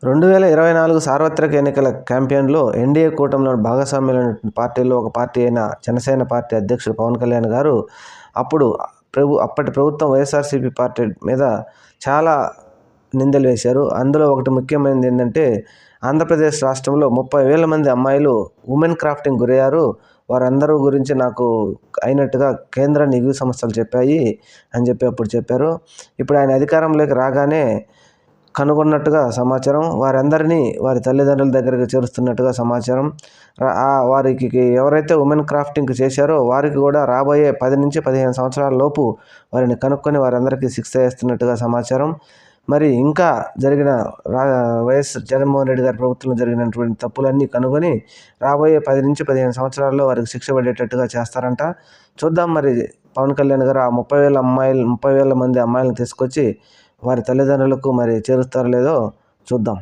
2024 సార్వత్రిక ఎన్నికల క్యాంపెయిన్లో ఎన్డీఏ కూటమిలోని భాగస్వామ్యులైన పార్టీల్లో ఒక పార్టీ అయిన జనసేన పార్టీ అధ్యక్షుడు పవన్ కళ్యాణ్ గారు అప్పటి ప్రభుత్వం వైఎస్ఆర్సీపీ పార్టీ మీద చాలా నిందలు వేశారు. అందులో ఒకటి ముఖ్యమైనది ఏంటంటే, ఆంధ్రప్రదేశ్ రాష్ట్రంలో 30,000 మంది అమ్మాయిలు ఉమెన్ క్రాఫ్టింగ్ గురయ్యారు. వారందరూ గురించి నాకు అయినట్టుగా కేంద్ర నిఘు సంస్థలు చెప్పాయి అని అప్పుడు చెప్పారు. ఇప్పుడు ఆయన అధికారంలోకి రాగానే కనుగొన్నట్టుగా సమాచారం. వారందరినీ వారి తల్లిదండ్రుల దగ్గరికి చేరుస్తున్నట్టుగా సమాచారం. వారికి ఎవరైతే ఉమెన్ క్రాఫ్టింగ్ చేశారో వారికి కూడా రాబోయే 10 నుంచి 15 సంవత్సరాల లోపు వారిని కనుక్కొని వారందరికీ శిక్ష వేస్తున్నట్టుగా సమాచారం. మరి ఇంకా జరిగిన వైఎస్ జగన్మోహన్ రెడ్డి గారి ప్రభుత్వంలో జరిగినటువంటి తప్పులన్నీ కనుగొని రాబోయే 10 నుంచి 15 సంవత్సరాల్లో వారికి శిక్ష పడేటట్టుగా చేస్తారంట. చూద్దాం మరి పవన్ కళ్యాణ్ గారు ఆ 30,000 మంది అమ్మాయిలను తీసుకొచ్చి వారి తల్లిదండ్రులకు మరి చేరుస్తారో లేదో చూద్దాం.